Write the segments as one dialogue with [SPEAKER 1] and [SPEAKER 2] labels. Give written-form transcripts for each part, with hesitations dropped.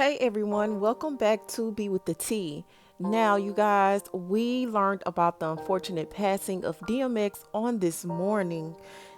[SPEAKER 1] Hey everyone, welcome back to Be With the T. Now, you guys, we learned about the unfortunate passing of DMX on this morning.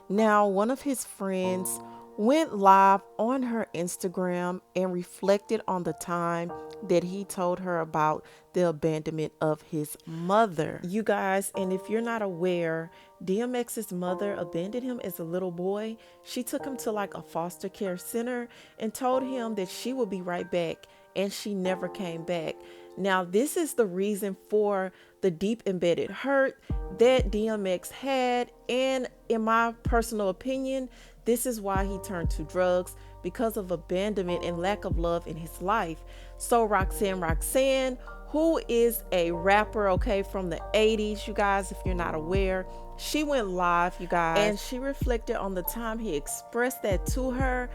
[SPEAKER 1] Now, one of his friends went live on her Instagram and reflected on the time that he told her about the abandonment of his mother. You guys, and if you're not aware, DMX's mother abandoned him as a little boy. She took him to like a foster care center and told him that she would be right back, and she never came back. Now, this is the reason for the deep embedded hurt that DMX had, and in my personal opinion, this is why he turned to drugs, because of abandonment and lack of love in his life. So Roxanne, who is a rapper, okay, from the 80s, you guys, if you're not aware, she went live, you guys, and she reflected on the time he expressed that to her.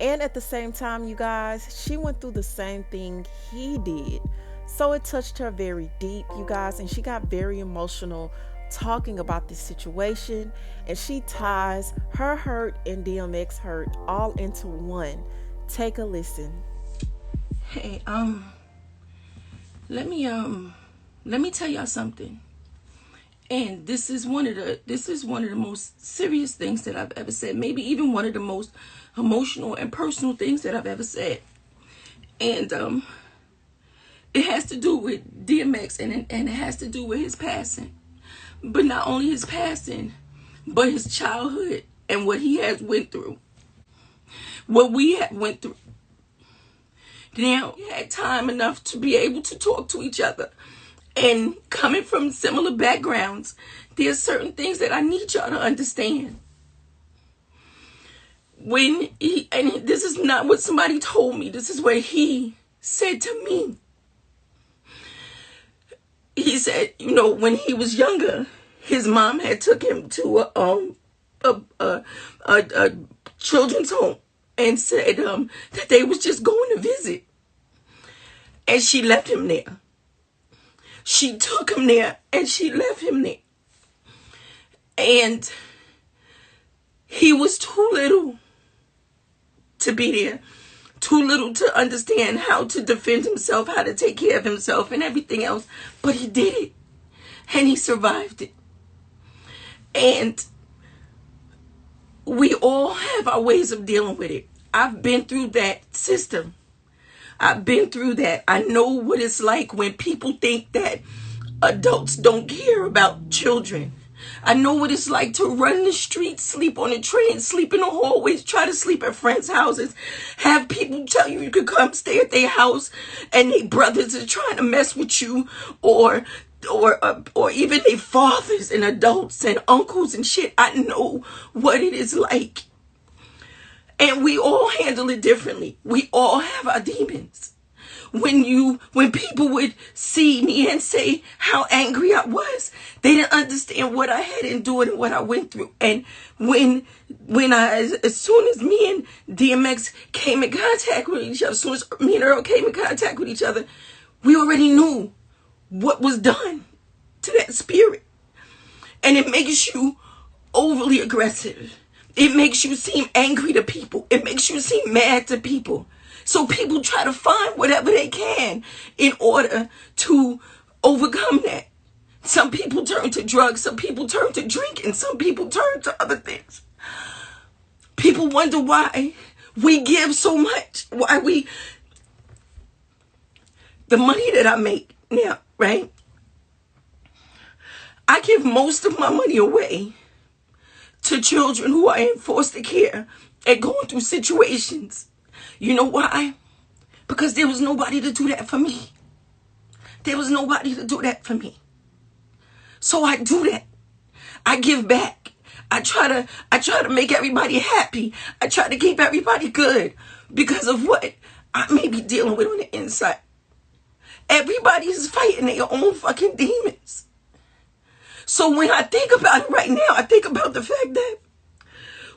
[SPEAKER 1] And at the same time, you guys, she went through the same thing he did. So it touched her very deep, you guys, and she got very emotional talking about this situation. And she ties her hurt and DMX hurt all into one. Take a listen.
[SPEAKER 2] Hey, let me tell y'all something. And this is one of the most serious things that I've ever said. Maybe even one of the most emotional and personal things that I've ever said. And it has to do with DMX, and it has to do with his passing. But not only his passing, but his childhood and what he has went through. What we have went through. Now, we had time enough to be able to talk to each other. And coming from similar backgrounds, there's certain things that I need y'all to understand. And this is not what somebody told me. This is what he said to me. He said, when he was younger, his mom had took him to a children's home and said that they was just going to visit. And she left him there. She took him there and she left him there. And he was too little to be there. Too little to understand how to defend himself, how to take care of himself and everything else. But he did it. And he survived it. And we all have our ways of dealing with it. I've been through that system. I've been through that. I know what it's like when people think that adults don't care about children. I know what it's like to run the streets, sleep on the train, sleep in the hallways, try to sleep at friends' houses, have people tell you could come stay at their house, and their brothers are trying to mess with you, or even their fathers and adults and uncles and shit. I know what it is like. And we all handle it differently. We all have our demons. When people would see me and say how angry I was, they didn't understand what I had endured and what I went through. And as soon as me and DMX came in contact with each other, as soon as me and Earl came in contact with each other, we already knew what was done to that spirit. And it makes you overly aggressive. It makes you seem angry to people. It makes you seem mad to people. So people try to find whatever they can in order to overcome that. Some people turn to drugs. Some people turn to drinking. Some people turn to other things. People wonder why we give so much. The money that I make now, right? I give most of my money away to children who are in foster care and going through situations. You know why? Because there was nobody to do that for me. There was nobody to do that for me. So I do that. I give back. I try to make everybody happy. I try to keep everybody good because of what I may be dealing with on the inside. Everybody is fighting their own fucking demons. So when I think about it right now, I think about the fact that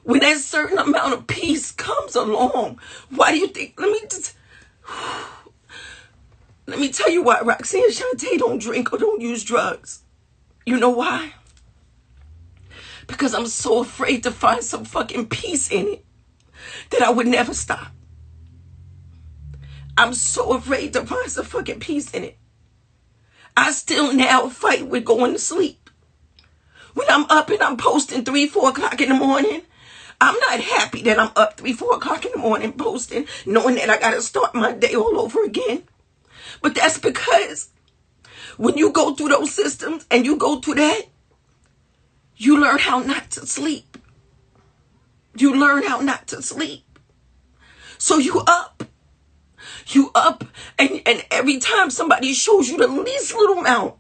[SPEAKER 2] when that certain amount of peace comes along, why do you think, let me tell you why Roxanne and Shantae don't drink or don't use drugs. You know why? Because I'm so afraid to find some fucking peace in it that I would never stop. I'm so afraid to find some fucking peace in it. I still now fight with going to sleep. When I'm up and I'm posting 3, 4 o'clock in the morning, I'm not happy that I'm up 3, 4 o'clock in the morning posting, knowing that I gotta start my day all over again. But that's because when you go through those systems and you go through that, you learn how not to sleep. You learn how not to sleep. So you up. You up, and every time somebody shows you the least little amount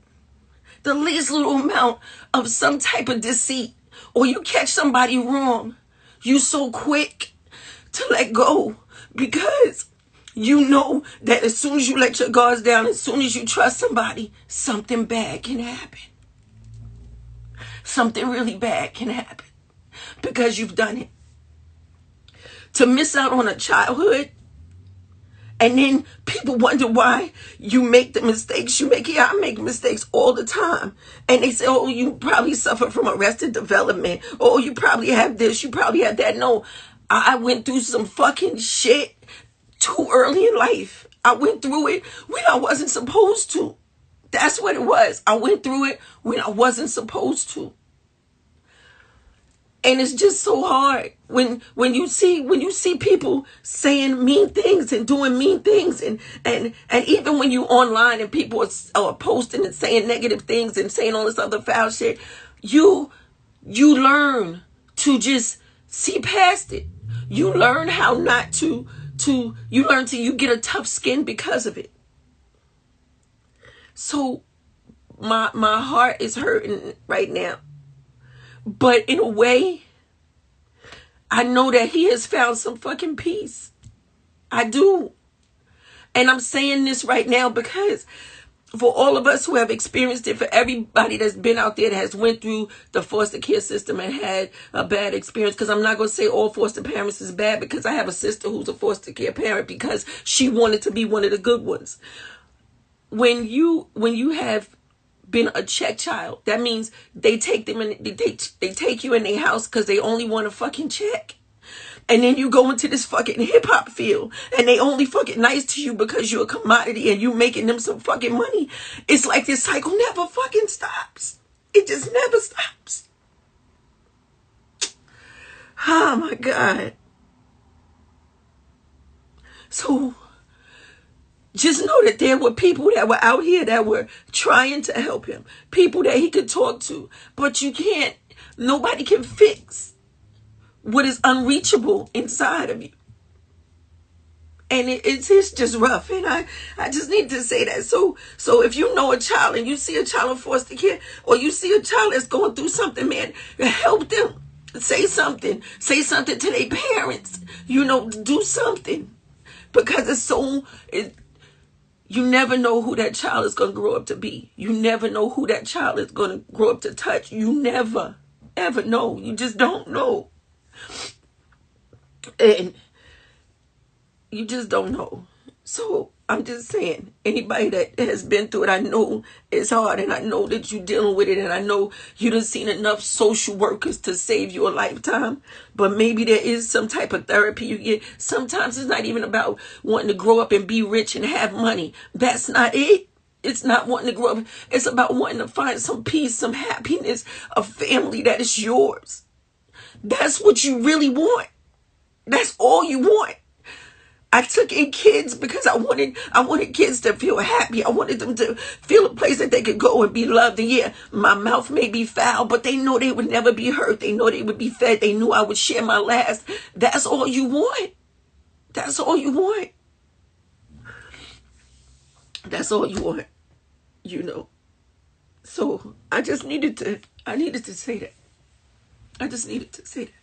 [SPEAKER 2] of some type of deceit, or you catch somebody wrong, you so quick to let go, because you know that as soon as you let your guards down, as soon as you trust somebody, something bad can happen. Something really bad can happen because you've done it. To miss out on a childhood, and then people wonder why you make the mistakes you make. Yeah, I make mistakes all the time. And they say, oh, you probably suffer from arrested development. Oh, you probably have this, you probably have that. No, I went through some fucking shit too early in life. I went through it when I wasn't supposed to. That's what it was. I went through it when I wasn't supposed to. And it's just so hard when you see people saying mean things and doing mean things, and even when you online and people are posting and saying negative things and saying all this other foul shit, you learn to just see past it. You learn how not to you get a tough skin because of it. So my heart is hurting right now. But in a way, I know that he has found some fucking peace. I do. And I'm saying this right now because for all of us who have experienced it, for everybody that's been out there that has went through the foster care system and had a bad experience, because I'm not going to say all foster parents is bad, because I have a sister who's a foster care parent because she wanted to be one of the good ones. When you have been a check child, that means they take them and they take you in their house because they only want a fucking check. And then you go into this fucking hip hop field and they only fucking nice to you because you're a commodity and you making them some fucking money. It's like this cycle never fucking stops. It just never stops. Oh my God. So just know that there were people that were out here that were trying to help him. People that he could talk to. But you can't, nobody can fix what is unreachable inside of you. And it's just rough. And I just need to say that. So if you know a child and you see a child in foster care, or you see a child that's going through something, man, help them. Say something. Say something to their parents. Do something. Because you never know who that child is going to grow up to be. You never know who that child is going to grow up to touch. You never, ever know. You just don't know. And you just don't know. So I'm just saying, anybody that has been through it, I know it's hard, and I know that you're dealing with it, and I know you done seen enough social workers to save you a lifetime, but maybe there is some type of therapy you get. Sometimes it's not even about wanting to grow up and be rich and have money. That's not it. It's not wanting to grow up. It's about wanting to find some peace, some happiness, a family that is yours. That's what you really want. That's all you want. I took in kids because I wanted kids to feel happy. I wanted them to feel a place that they could go and be loved. And yeah, my mouth may be foul, but they know they would never be hurt. They know they would be fed. They knew I would share my last. That's all you want. That's all you want. That's all you want. So I needed to say that. I just needed to say that.